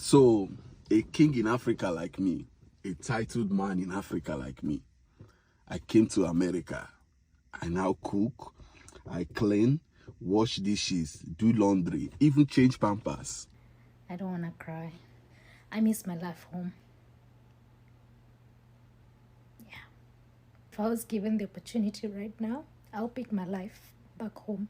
So, a king in Africa like me, a titled man in Africa like me, I came to America. I now cook, I clean, wash dishes, do laundry, even change pampers. I don't want to cry. I miss my life home. Yeah. If I was given the opportunity right now, I'll pick my life back home.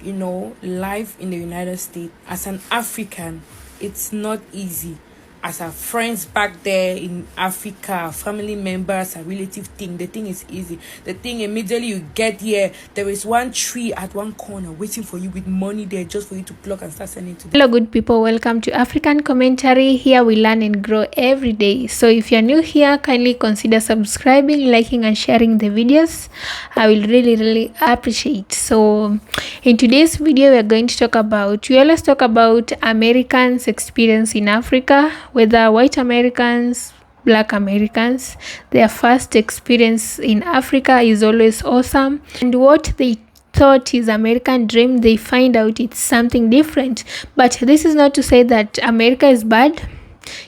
You know, life in the United States as an African, it's not easy. As our friends back there in Africa, our family members, our relative thing, the thing is easy. The thing immediately you get here, there is one tree at one corner waiting for you with money there just for you to pluck and start sending to them. Hello, good people. Welcome to African Commentary. Here we learn and grow every day. So if you're new here, kindly consider subscribing, liking, and sharing the videos. I will really appreciate. So in today's video, we always talk about Americans' experience in Africa, whether white Americans, Black Americans, their first experience in Africa is always awesome, and what they thought is American dream, they find out it's something different. But this is not to say that America is bad.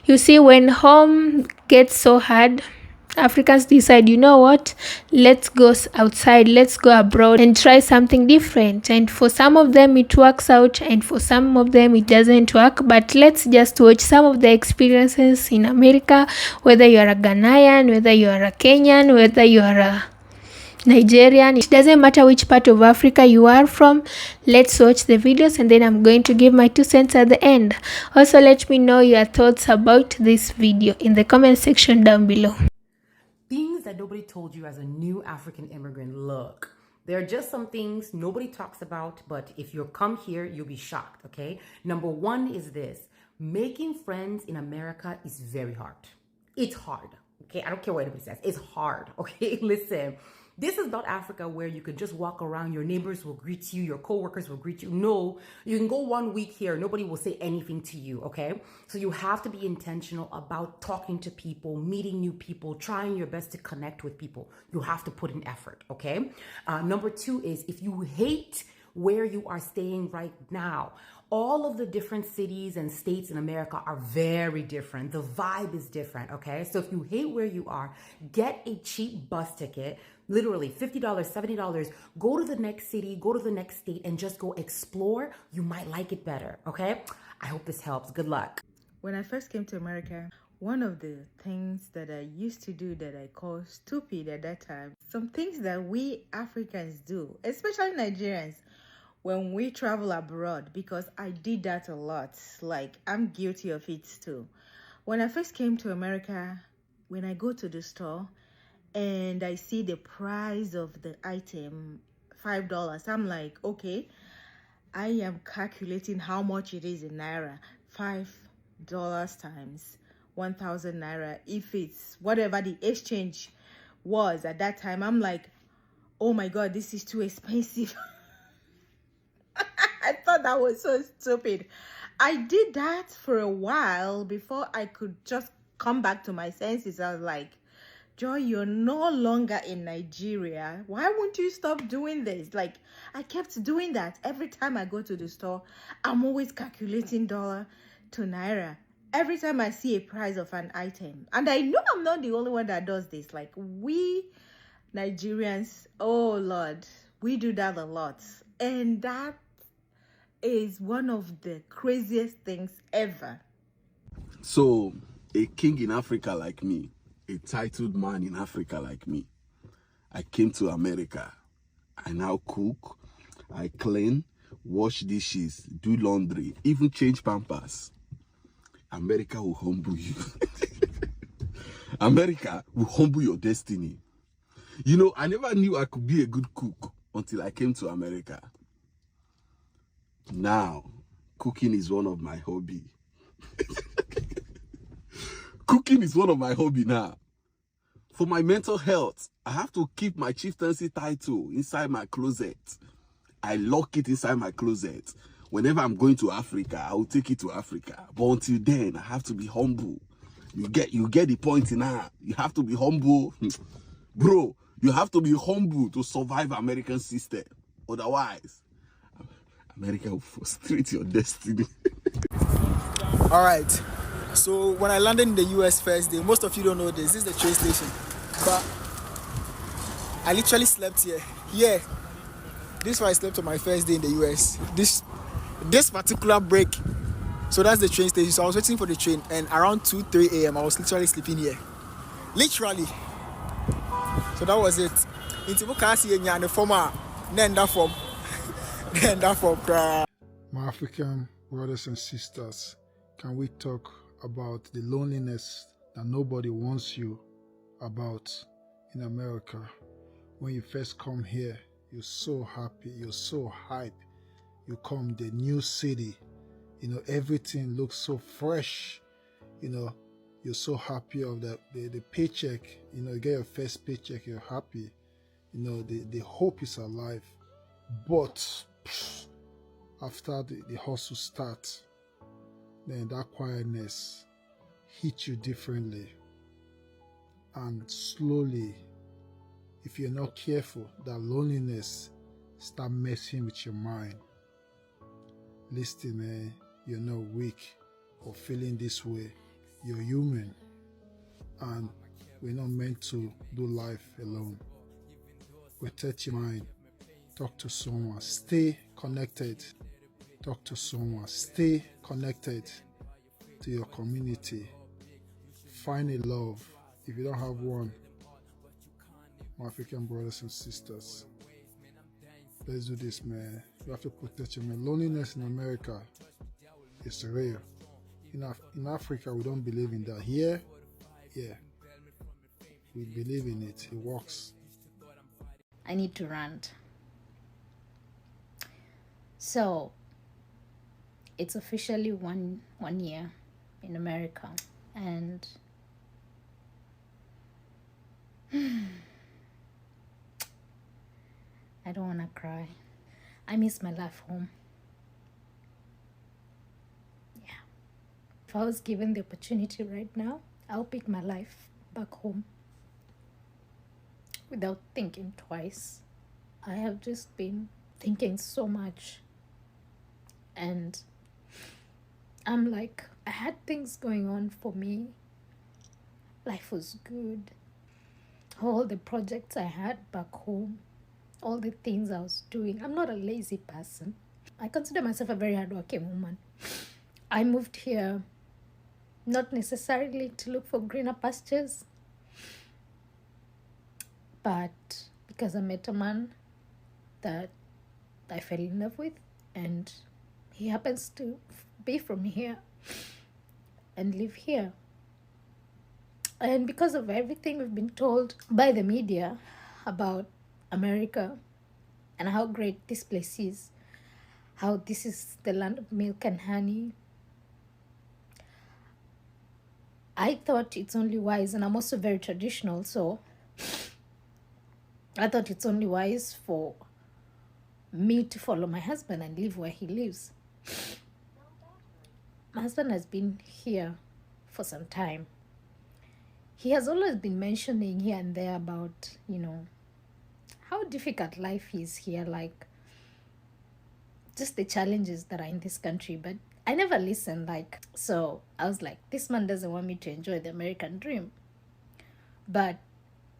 You see, when home gets so hard, Africans decide, you know what, let's go outside, let's go abroad and try something different. And for some of them it works out, and for some of them it doesn't work. But let's just watch some of the experiences in America, whether you are a Ghanaian, whether you are a Kenyan, whether you are a Nigerian. It doesn't matter which part of Africa you are from. Let's watch the videos and then I'm going to give my 2 cents at the end. Also, let me know your thoughts about this video in the comment section down below. Things that nobody told you as a new African immigrant. Look, there are just some things nobody talks about, but if you come here, you'll be shocked, okay? Number one is this: making friends in America is very hard. It's hard, okay? I don't care what anybody says. It's hard, okay? Listen, this is not Africa where you can just walk around, your neighbors will greet you, your coworkers will greet you. No, you can go 1 week here, nobody will say anything to you, okay? So you have to be intentional about talking to people, meeting new people, trying your best to connect with people. You have to put in effort, okay? Number two is, if you hate where you are staying right now, all of the different cities and states in America are very different. The vibe is different, okay? So if you hate where you are, get a cheap bus ticket, literally $50, $70. Go to the next city, go to the next state, and just go explore. You might like it better, okay? I hope this helps. Good luck. When I first came to America, one of the things that I used to do that I call stupid at that time, some things that we Africans do, especially Nigerians, when we travel abroad, because I did that a lot. Like, I'm guilty of it too. When I first came to America, when I go to the store and I see the price of the item, $5, I'm like, okay, I am calculating how much it is in Naira. $5 times 1,000 Naira. If it's whatever the exchange was at that time, I'm like, oh my God, this is too expensive. I thought that was so stupid. I did that for a while before I could just come back to my senses. I was like, Joy, you're no longer in Nigeria. Why won't you stop doing this? Like, I kept doing that. Every time I go to the store, I'm always calculating dollar to Naira. Every time I see a price of an item. And I know I'm not the only one that does this. Like, we Nigerians, oh Lord, we do that a lot. And that is one of the craziest things ever. So, a king in Africa like me, a titled man in Africa like me, I came to America. I now cook, I clean, wash dishes, do laundry, even change pampers. America will humble you. America will humble your destiny. You know, I never knew I could be a good cook until I came to America. Now, cooking is one of my hobby. Cooking is one of my hobby now. For my mental health, I have to keep my chieftaincy title inside my closet. I lock it inside my closet. Whenever I'm going to Africa, I will take it to Africa. But until then, I have to be humble. You get the point now. You have to be humble. Bro, you have to be humble to survive American system. Otherwise, America will frustrate your destiny. All right. So when I landed in the US first day, most of you don't know this. This is the train station, but I literally slept here. Yeah, this is why I slept on my first day in the US. This particular break. So that's the train station. So I was waiting for the train, and around 2-3 a.m. I was literally sleeping here. Literally. So that was it. Into Bukasi and the former, then that form, then that form. My African brothers and sisters, can we talk about the loneliness that nobody wants you about in America? When you first come here, you're so happy, you're so hype. You come the new city, everything looks so fresh, you're so happy of the paycheck, you get your first paycheck, you're happy, the hope is alive. But after the hustle starts, then that quietness hits you differently. And slowly, if you're not careful, that loneliness start messing with your mind. Listen, man, you're not weak for feeling this way. You're human. And we're not meant to do life alone. Protect your mind. Talk to someone. Stay connected. Talk to someone. Stay connected to your community. Find a love. If you don't have one, my African brothers and sisters, let's do this, man. You have to protect your man. Loneliness in America is real. In Africa, we don't believe in that. Here, yeah, we believe in it. It works. I need to rant. So, it's officially one year in America, and I don't want to cry. I miss my life home. Yeah. If I was given the opportunity right now, I'll pick my life back home without thinking twice. I have just been thinking so much, and I'm like, I had things going on for me. Life was good. All the projects I had back home, all the things I was doing. I'm not a lazy person. I consider myself a very hardworking woman. I moved here not necessarily to look for greener pastures, but because I met a man that I fell in love with, and he happens to be from here and live here. And because of everything we've been told by the media about America and how great this place is, how this is the land of milk and honey, I thought it's only wise, and I'm also very traditional, so I thought it's only wise for me to follow my husband and live where he lives. My husband has been here for some time. He has always been mentioning here and there about, how difficult life is here, like just the challenges that are in this country. But I never listened, so I was like, this man doesn't want me to enjoy the American dream. But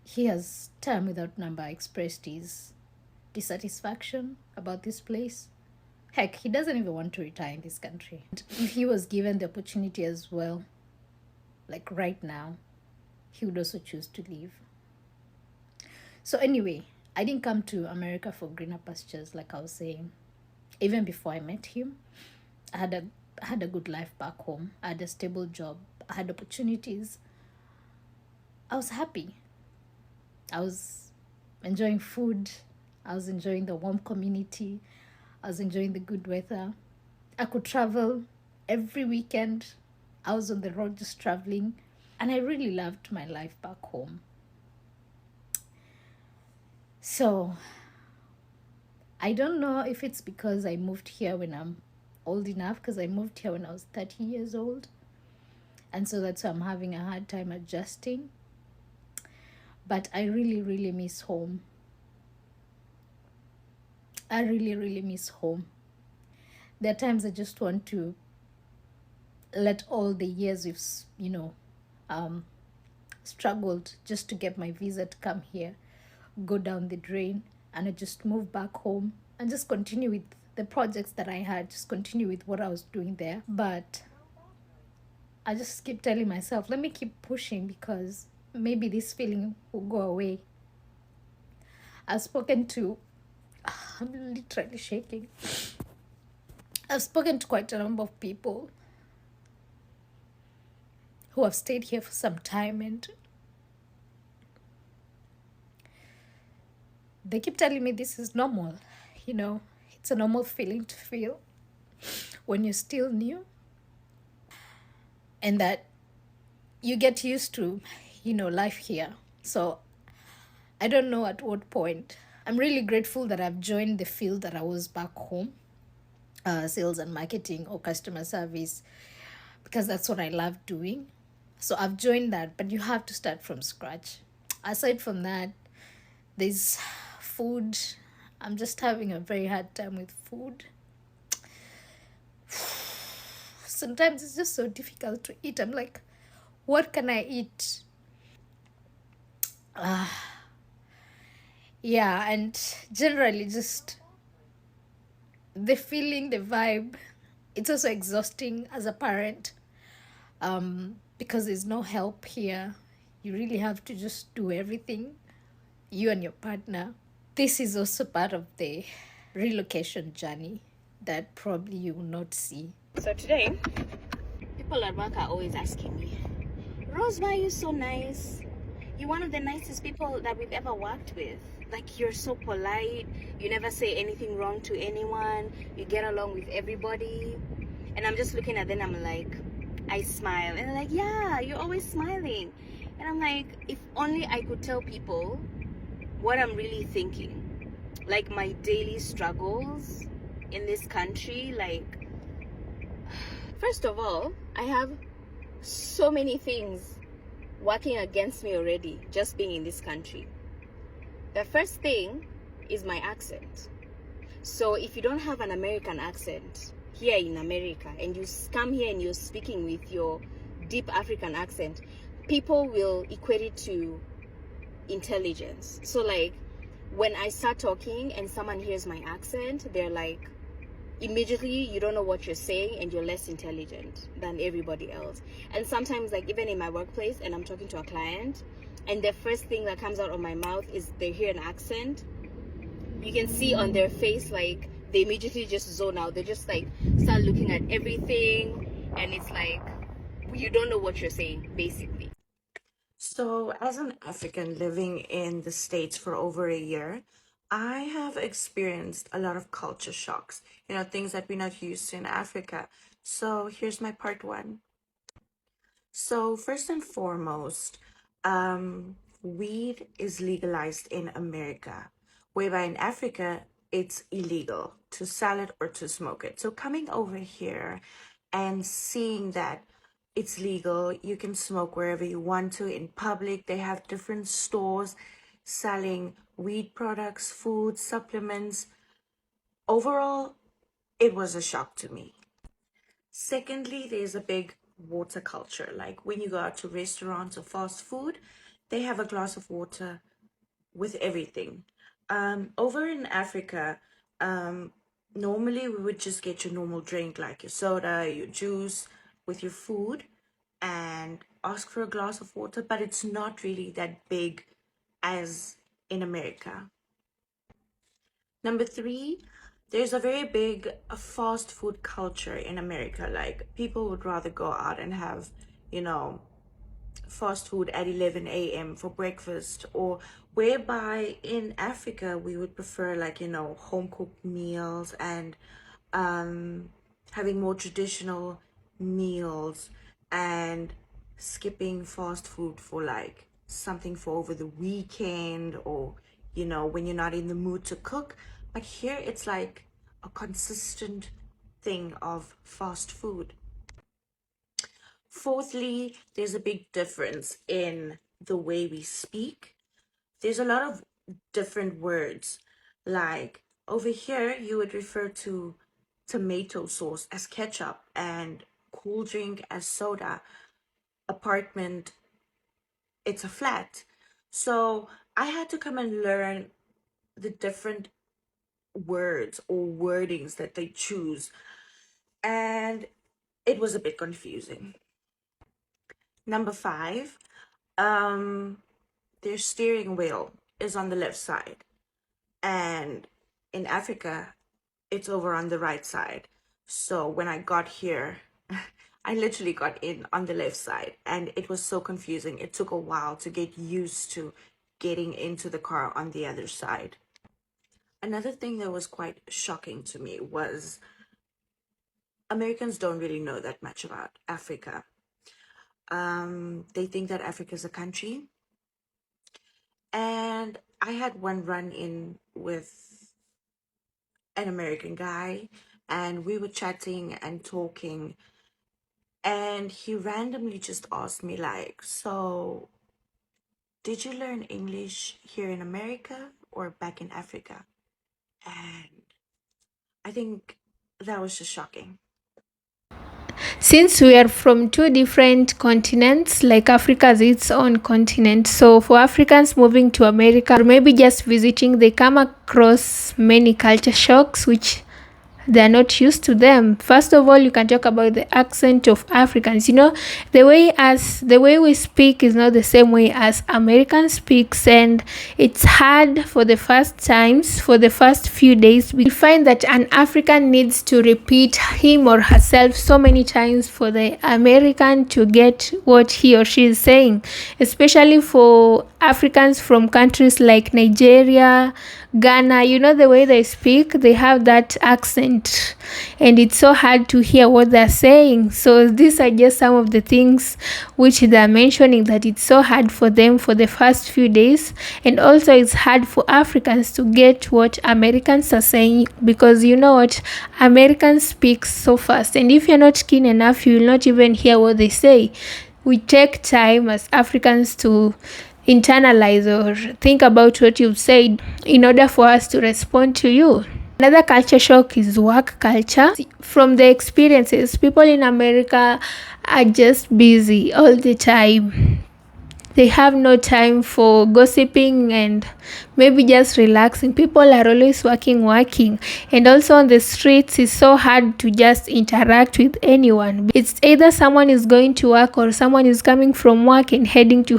he has time without number expressed his dissatisfaction about this place. Heck, he doesn't even want to retire in this country. If he was given the opportunity as well, like right now, he would also choose to leave. So anyway, I didn't come to America for greener pastures, like I was saying. Even before I met him, I had a good life back home. I had a stable job. I had opportunities. I was happy. I was enjoying food. I was enjoying the warm community. I was enjoying the good weather. I could travel every weekend. I was on the road just traveling. And I really loved my life back home. So, I don't know if it's because I moved here when I'm old enough, because I moved here when I was 30 years old. And so that's why I'm having a hard time adjusting. But I really, really miss home. I really, really miss home. There are times I just want to let all the years we've, struggled just to get my visa to come here go down the drain, and I just move back home and just continue with the projects that I had, just continue with what I was doing there. But I just keep telling myself, let me keep pushing because maybe this feeling will go away. I've spoken to, I'm literally shaking. I've spoken to quite a number of people who have stayed here for some time, and they keep telling me this is normal. It's a normal feeling to feel when you're still new, and that you get used to, life here. So I don't know at what point. I'm really grateful that I've joined the field that I was back home, sales and marketing or customer service, because that's what I love doing. So I've joined that, but you have to start from scratch. Aside from that, there's food. I'm just having a very hard time with food. Sometimes it's just so difficult to eat. I'm like, what can I eat? Yeah, and generally just the feeling, the vibe. It's also exhausting as a parent, because there's no help here. You really have to just do everything, you and your partner. This is also part of the relocation journey that probably you will not see. So today, people at work are always asking me, Rose, why are you so nice? You're one of the nicest people that we've ever worked with. Like, you're so polite. You never say anything wrong to anyone. You get along with everybody. And I'm just looking at them, I'm like, I smile. And they're like, yeah, you're always smiling. And I'm like, if only I could tell people what I'm really thinking. Like, my daily struggles in this country. Like, first of all, I have so many things working against me already, just being in this country. The first thing is my accent. So if you don't have an American accent here in America, and you come here and you're speaking with your deep African accent, people will equate it to intelligence. So like, when I start talking and someone hears my accent, they're like, immediately you don't know what you're saying and you're less intelligent than everybody else. And sometimes, like, even in my workplace, and I'm talking to a client, and the first thing that comes out of my mouth is they hear an accent, you can see on their face, like, they immediately just zone out. They just like start looking at everything, and it's like, you don't know what you're saying, basically. So, as an African living in the States for over a year, I have experienced a lot of culture shocks, things that we're not used to in Africa. So, here's my part one. So, first and foremost, weed is legalized in America, whereby in Africa, it's illegal to sell it or to smoke it. So, coming over here and seeing that it's legal, you can smoke wherever you want to in public. They have different stores selling weed products, food, supplements. Overall, it was a shock to me. Secondly, there's a big water culture. Like when you go out to restaurants or fast food, they have a glass of water with everything. Over in Africa, normally we would just get your normal drink like your soda, your juice with your food and ask for a glass of water, but it's not really that big as in America. Number three, there's a very big fast food culture in America. Like people would rather go out and have, fast food at 11 a.m. for breakfast, or whereby in Africa we would prefer like, home cooked meals and having more traditional meals and skipping fast food for like something for over the weekend or when you're not in the mood to cook. But here it's like a consistent thing of fast food. Fourthly, there's a big difference in the way we speak. There's a lot of different words. Like over here, you would refer to tomato sauce as ketchup and cool drink as soda. Apartment, it's a flat. So I had to come and learn the different words or wordings that they choose, and it was a bit confusing. Number 5, um, their steering wheel is on the left side, and in Africa, it's over on the right side. So when I got here, I literally got in on the left side, and it was so confusing. It took a while to get used to getting into the car on the other side. Another thing that was quite shocking to me was Americans don't really know that much about Africa. They think that Africa is a country. And I had one run in with an American guy, and we were chatting and talking, and he randomly just asked me, like, so did you learn English here in America or back in Africa? And I think that was just shocking. Since we are from two different continents, like Africa is its own continent, so for Africans moving to America or maybe just visiting, they come across many culture shocks which they're not used to them. First of all, you can talk about the accent of Africans. The way we speak is not the same way as American speaks, and it's hard for the first few days. We find that an African needs to repeat him or herself so many times for the American to get what he or she is saying, especially for Africans from countries like Nigeria, Ghana. The way they speak, they have that accent, and it's so hard to hear what they're saying. So these are just some of the things which they're mentioning, that it's so hard for them for the first few days, and also it's hard for Africans to get what Americans are saying, because Americans speak so fast, and if you're not keen enough, you will not even hear what they say. We take time as Africans to internalize or think about what you've said in order for us to respond to you. Another culture shock is work culture. From the experiences, people in America are just busy all the time. They have no time for gossiping and maybe just relaxing. People are always working. And also on the streets, it's so hard to just interact with anyone. It's either someone is going to work or someone is coming from work and heading to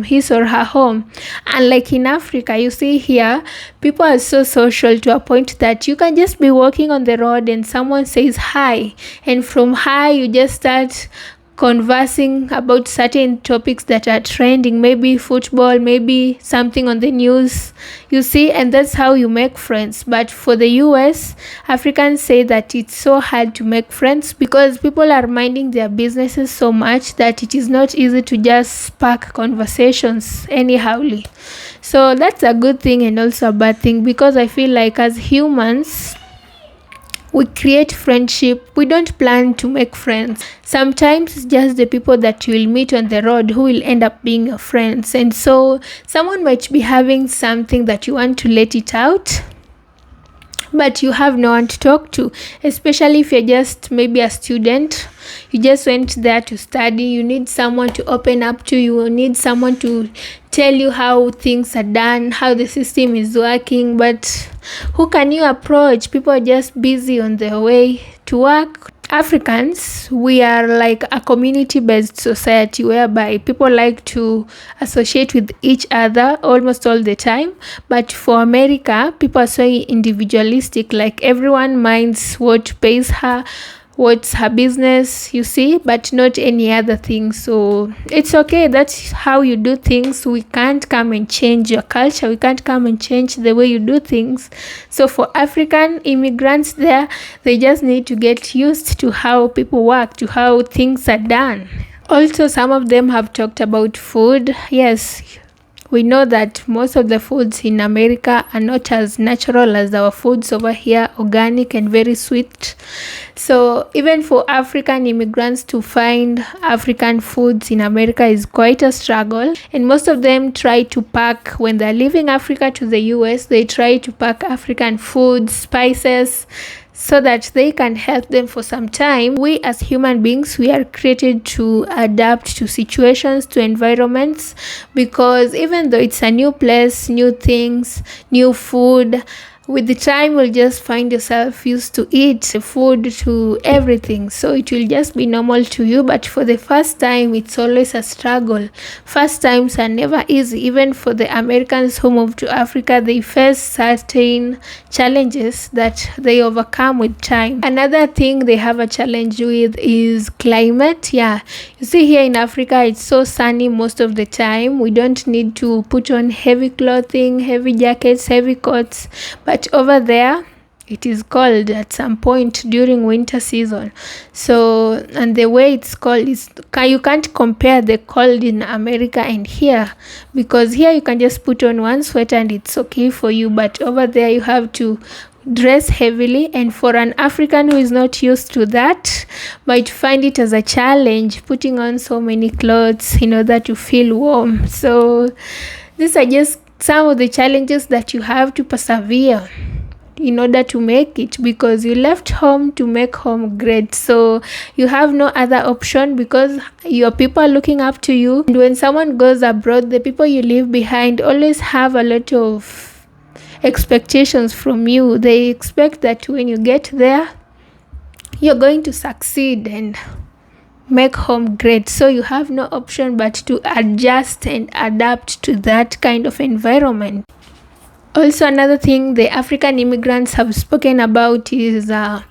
his or her home. And like in Africa, you see here, people are so social to a point that you can just be walking on the road and someone says hi. And from hi, you just start conversing about certain topics that are trending, maybe football, maybe something on the news, and that's how you make friends. But for the US, Africans say that it's so hard to make friends because people are minding their businesses so much that it is not easy to just spark conversations anyhowly. So that's a good thing and also a bad thing, because I feel like as humans, we create friendship. We don't plan to make friends. Sometimes it's just the people that you will meet on the road who will end up being your friends. And so someone might be having something that you want to let it out, but you have no one to talk to, especially if you're just maybe a student. You just went there to study. You need someone to open up to. You need someone to tell you how things are done, how the system is working, but who can you approach? People are just busy on their way to work. Africans, we are like a community-based society whereby people like to associate with each other almost all the time. But for America, people are so individualistic, like everyone minds what pays her, what's her business, but not any other thing. So it's okay, that's how you do things. We can't come and change your culture. We can't come and change the way you do things. So for African immigrants there, they just need to get used to how people work, to how things are done. Also, some of them have talked about food. Yes, we know that most of the foods in America are not as natural as our foods over here, organic and very sweet. So even for African immigrants to find African foods in America is quite a struggle. And most of them try to pack, when they're leaving Africa to the US, they try to pack African foods, spices, so that they can help them for some time. We as human beings, we are created to adapt to situations, to environments, because even though it's a new place, new things, new food, with the time you'll just find yourself used to eat food, to everything, so it will just be normal to you. But for the first time, it's always a struggle. First times are never easy. Even for the Americans who moved to Africa, they face certain challenges that they overcome with time. Another thing they have a challenge with is climate. Yeah, you see, here in Africa, it's so sunny most of the time. We don't need to put on heavy clothing, heavy jackets, heavy coats. But over there, it is cold at some point during winter season. So, and the way it's cold is, you can't compare the cold in America and here, because here you can just put on one sweater and it's okay for you, but over there you have to dress heavily, and for an African who is not used to that, might find it as a challenge putting on so many clothes in order to feel warm. So these are just some of the challenges that you have to persevere in order to make it, because you left home to make home great. So you have no other option, because your people are looking up to you. And when someone goes abroad, the people you leave behind always have a lot of expectations from you. They expect that when you get there, you're going to succeed and make home great. So you have no option but to adjust and adapt to that kind of environment. Also, another thing the African immigrants have spoken about is the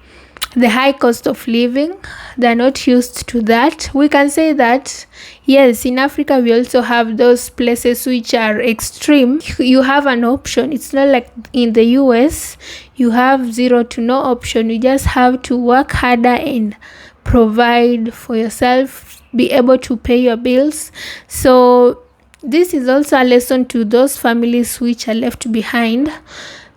high cost of living. They're not used to that. We can say that yes, in Africa we also have those places which are extreme. You have an option. It's not like in the US you have zero to no option. You just have to work harder and provide for yourself, be able to pay your bills. So this is also a lesson to those families which are left behind.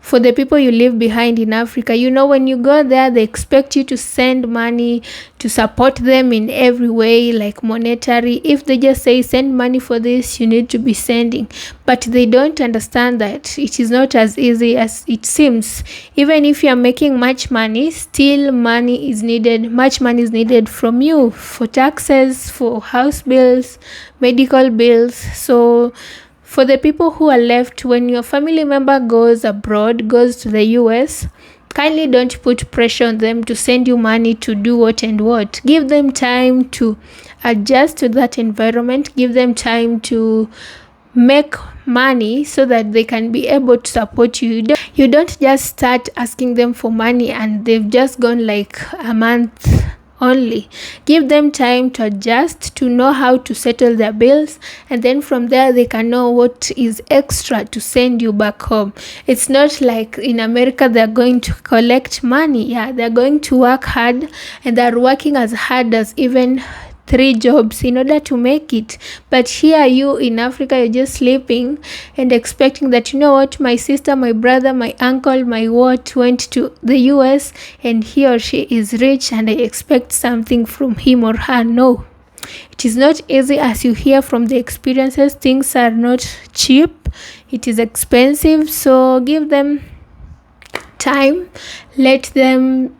For the people you leave behind in Africa, when you go there, they expect you to send money to support them in every way, like monetary. If they just say send money for this, you need to be sending. But they don't understand that it is not as easy as it seems. Even if you are making much money, still money is needed. Much money is needed from you for taxes, for house bills, medical bills. So for the people who are left, when your family member goes abroad, goes to the US, kindly don't put pressure on them to send you money to do what and what. Give them time to adjust to that environment. Give them time to make money so that they can be able to support you. You don't just start asking them for money and they've just gone like a month only. Give them time to adjust, to know how to settle their bills, and then from there they can know what is extra to send you back home. It's not like in America they're going to collect money. Yeah, they're going to work hard, and they're working as hard as even 3 jobs in order to make it. But here, you in Africa, you're just sleeping and expecting that, my sister, my brother, my uncle, my what went to the US and he or she is rich and I expect something from him or her. No, it is not easy. As you hear from the experiences, things are not cheap. It is expensive. So give them time, let them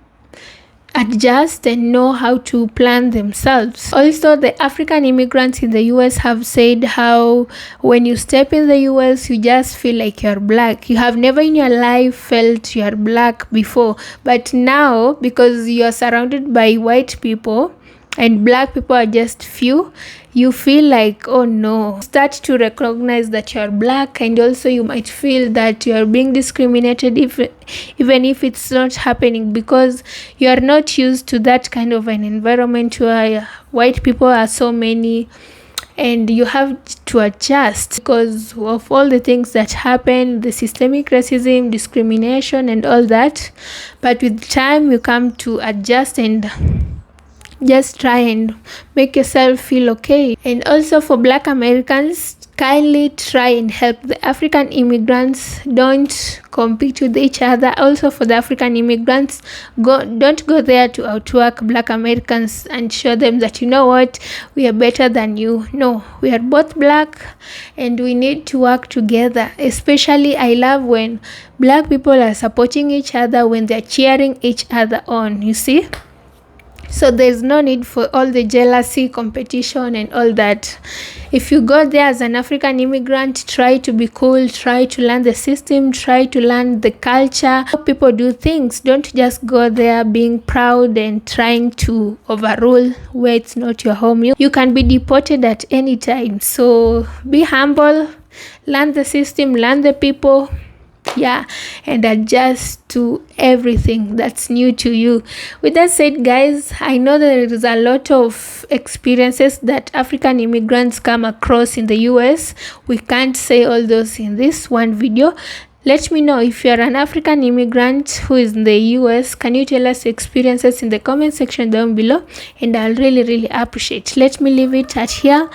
adjust and know how to plan themselves. Also, the African immigrants in the US have said how when you step in the US, you just feel like you're black. You have never in your life felt you're black before, but now, because you are surrounded by white people and black people are just few, you feel like, oh no, start to recognize that you're black, and also you might feel that you're being discriminated even if it's not happening, because you are not used to that kind of an environment where white people are so many and you have to adjust because of all the things that happen, the systemic racism, discrimination and all that. But with time you come to adjust and just try and make yourself feel okay. And also for Black Americans, kindly try and help the African immigrants. Don't compete with each other. Also, for the African immigrants, don't go there to outwork Black Americans and show them that, you know what, we are better than you. No, we are both Black and we need to work together. Especially, I love when Black people are supporting each other, when they're cheering each other on, you see. So there's no need for all the jealousy, competition, and all that. If you go there as an African immigrant, try to be cool, try to learn the system, try to learn the culture, how people do things. Don't just go there being proud and trying to overrule where it's not your home. You can be deported at any time. So be humble, learn the system, learn the people, and adjust to everything that's new to you. With that said, guys, I know there is a lot of experiences that African immigrants come across in the US. We can't say all those in this one video. Let me know if you're an African immigrant who is in the US. Can you tell us your experiences in the comment section down below? And I'll really appreciate. Let me leave it at here.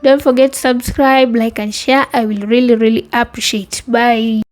Don't forget to subscribe, like, and share. I will really appreciate. Bye.